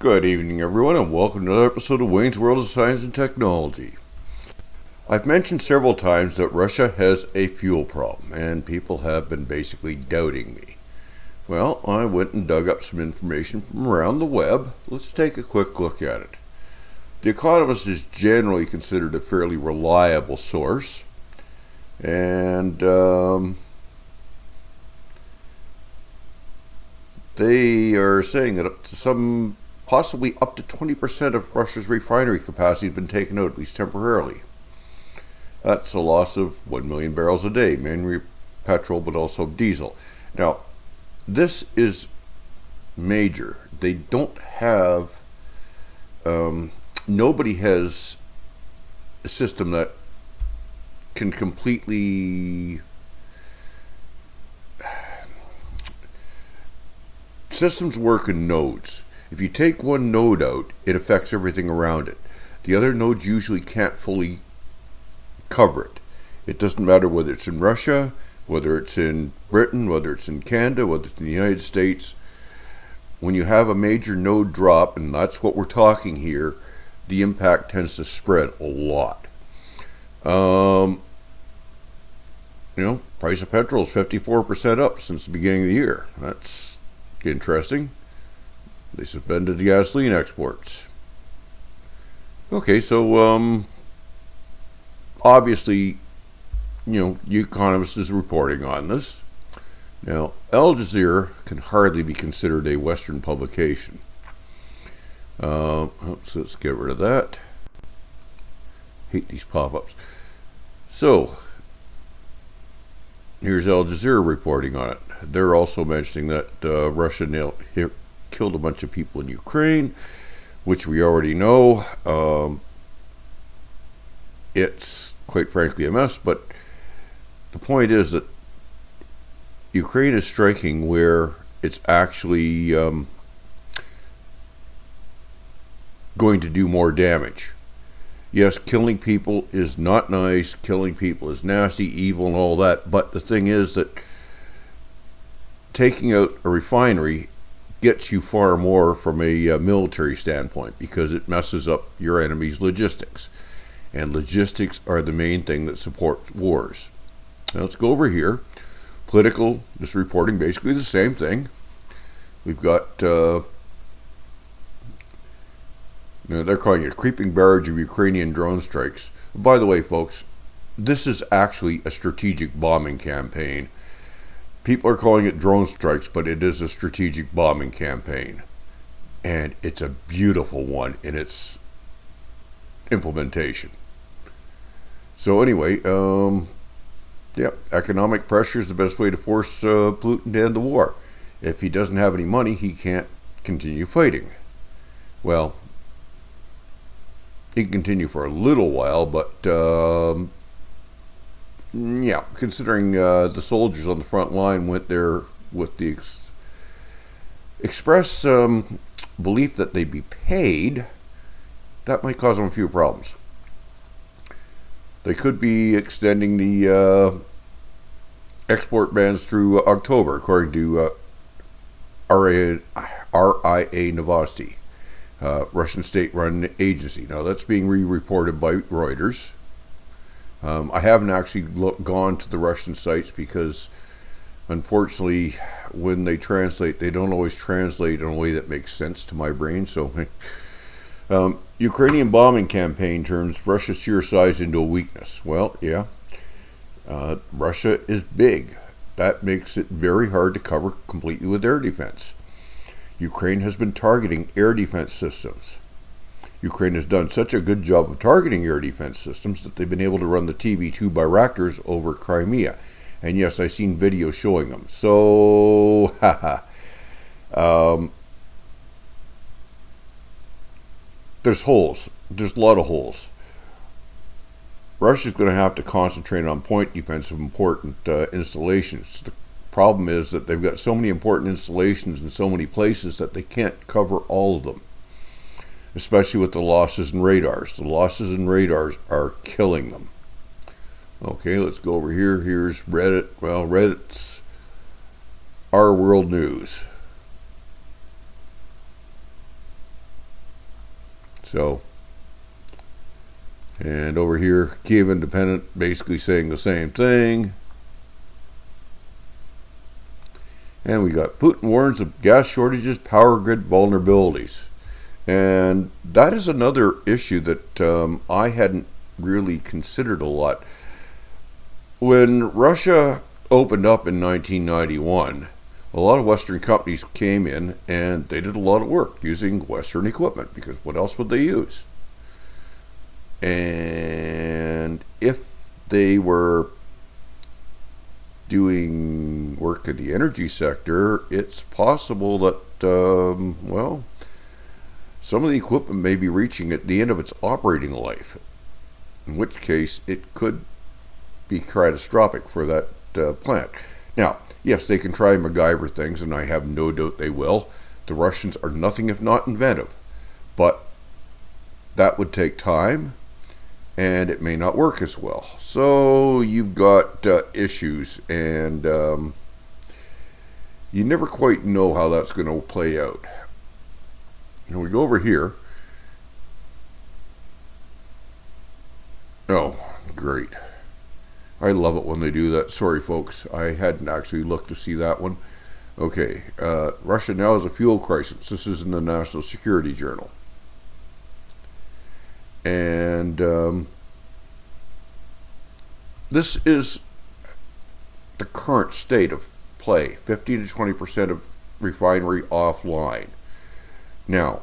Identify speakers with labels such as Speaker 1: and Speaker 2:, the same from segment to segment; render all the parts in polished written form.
Speaker 1: Good evening, everyone, and welcome to another episode of Wayne's World of Science and Technology. I've mentioned several times that Russia has a fuel problem, and people have been basically doubting me. Well, I went and dug up some information from around the web. Let's take a quick look at it. The Economist is generally considered a fairly reliable source, and they are saying that possibly up to 20% of Russia's refinery capacity has been taken out, at least temporarily. That's a loss of 1 million barrels a day, mainly petrol, but also diesel. Now, this is major. They don't have, nobody has a system that can completely, systems work in nodes. If you take one node out, it affects everything around it. The other nodes usually can't fully cover it. It doesn't matter whether it's in Russia, whether it's in Britain, whether it's in Canada, whether it's in the United States. When you have a major node drop, and that's what we're talking here, the impact tends to spread a lot. Price of petrol is 54% up since the beginning of the year. That's interesting. They suspended the gasoline exports. Okay, so obviously, The Economist is reporting on this. Now, Al Jazeera can hardly be considered a Western publication. Let's get rid of that. Hate these pop-ups. So, here's Al Jazeera reporting on it. They're also mentioning that Russia killed a bunch of people in Ukraine, which we already know. It's quite frankly a mess, but the point is that Ukraine is striking where it's actually going to do more damage. Yes, killing people is not nice, killing people is nasty, evil, and all that, but the thing is that taking out a refinery gets you far more from a military standpoint because it messes up your enemy's logistics. And logistics are the main thing that supports wars. Now let's go over here. Political, just reporting basically the same thing. We've got, they're calling it a creeping barrage of Ukrainian drone strikes. By the way, folks, this is actually a strategic bombing campaign. People are calling it drone strikes, but it is a strategic bombing campaign. And it's a beautiful one in its implementation. So anyway, economic pressure is the best way to force Putin to end the war. If he doesn't have any money, he can't continue fighting. Well, he can continue for a little while, but considering the soldiers on the front line went there with the express belief that they'd be paid, that might cause them a few problems. They could be extending the export bans through October, according to RIA Novosti, Russian state-run agency. Now, that's being re-reported by Reuters. I haven't actually gone to the Russian sites because, unfortunately, when they translate, they don't always translate in a way that makes sense to my brain. So, Ukrainian bombing campaign turns Russia's sheer size into a weakness. Well, yeah, Russia is big. That makes it very hard to cover completely with air defense. Ukraine has been targeting air defense systems. Ukraine has done such a good job of targeting air defense systems that they've been able to run the TB2 Bayraktars over Crimea. And yes, I've seen videos showing them. So, there's holes. There's a lot of holes. Russia's going to have to concentrate on point defense of important installations. The problem is that they've got so many important installations in so many places that they can't cover all of them, especially with the losses in radars. The losses in radars are killing them. Okay, let's go over here. Here's Reddit. Well, Reddit's Our World News. So, and over here, Kiev Independent basically saying the same thing. And we got Putin warns of gas shortages, power grid vulnerabilities. And that is another issue that I hadn't really considered a lot. When Russia opened up in 1991, a lot of Western companies came in and they did a lot of work using Western equipment, because what else would they use? And if they were doing work in the energy sector, it's possible that, well, some of the equipment may be reaching at the end of its operating life, in which case it could be catastrophic for that plant. Now, yes, they can try MacGyver things, and I have no doubt they will. The Russians are nothing if not inventive, but that would take time, and it may not work as well. So you've got issues, and you never quite know how that's going to play out. And we go over here. Oh, great. I love it when they do that. Sorry, folks. I hadn't actually looked to see that one. Okay. Russia now has a fuel crisis. This is in the National Security Journal. And this is the current state of play. 15 to 20% of refinery offline. Now,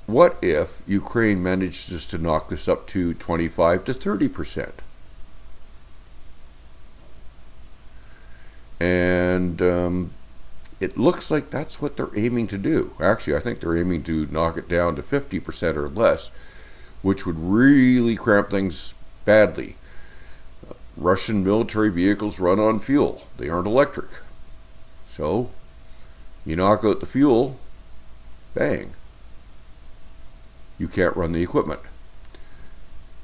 Speaker 1: what if Ukraine manages to knock this up to 25 to 30%? And it looks like that's what they're aiming to do. Actually, I think they're aiming to knock it down to 50% or less, which would really cramp things badly. Russian military vehicles run on fuel. They aren't electric. So, you knock out the fuel, bang. You can't run the equipment.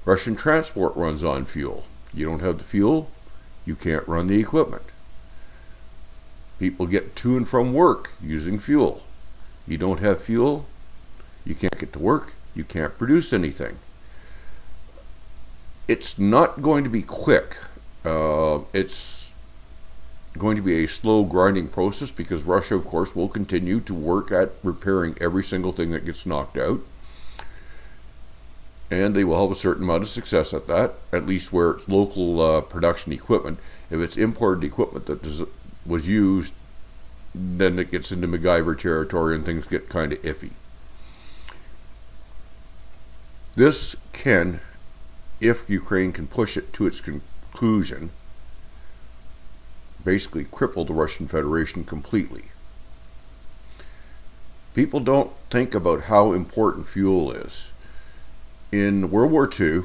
Speaker 1: Russian transport runs on fuel. You don't have the fuel, you can't run the equipment. People get to and from work using fuel. You don't have fuel, you can't get to work, you can't produce anything. It's not going to be quick. It's going to be a slow grinding process, because Russia, of course, will continue to work at repairing every single thing that gets knocked out. And they will have a certain amount of success at that, at least where it's local production equipment. If it's imported equipment that was used, then it gets into MacGyver territory and things get kind of iffy. This can, if Ukraine can push it to its conclusion, basically cripple the Russian Federation completely. People don't think about how important fuel is. In World War II,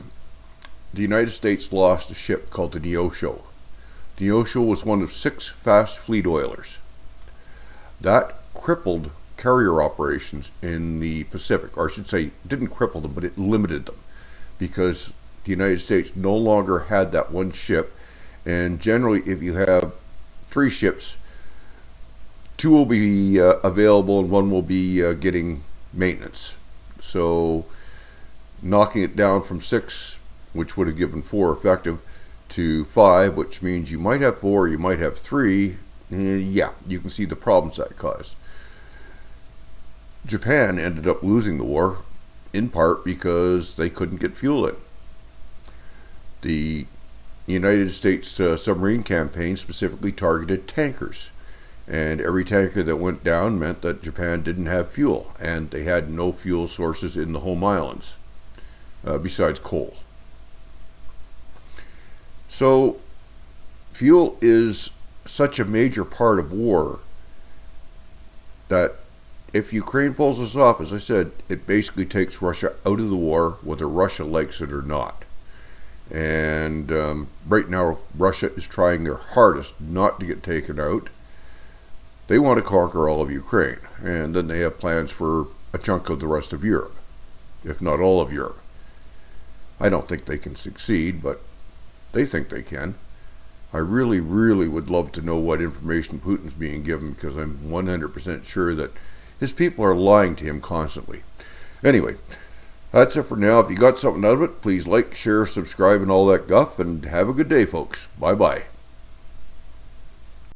Speaker 1: the United States lost a ship called the Neosho. The Neosho was one of 6 fast fleet oilers. That crippled carrier operations in the Pacific, or I should say, didn't cripple them, but it limited them, because the United States no longer had that one ship, and generally if you have 3 ships, 2 will be available and 1 will be getting maintenance. So knocking it down from 6, which would have given 4 effective, to 5, which means you might have 4, you might have 3, yeah, you can see the problems that caused. Japan ended up losing the war, in part because they couldn't get fuel in. The United States submarine campaign specifically targeted tankers, and every tanker that went down meant that Japan didn't have fuel, and they had no fuel sources in the home islands, besides coal. So fuel is such a major part of war that if Ukraine pulls this off, as I said, it basically takes Russia out of the war, whether Russia likes it or not. And right now, Russia is trying their hardest not to get taken out. They want to conquer all of Ukraine, and then they have plans for a chunk of the rest of Europe, if not all of Europe. I don't think they can succeed, but they think they can. I really, really would love to know what information Putin's being given, because I'm 100% sure that his people are lying to him constantly. Anyway, That's it for now. If you got something out of it, please like, share, subscribe, and all that guff, and have a good day, folks. Bye-bye.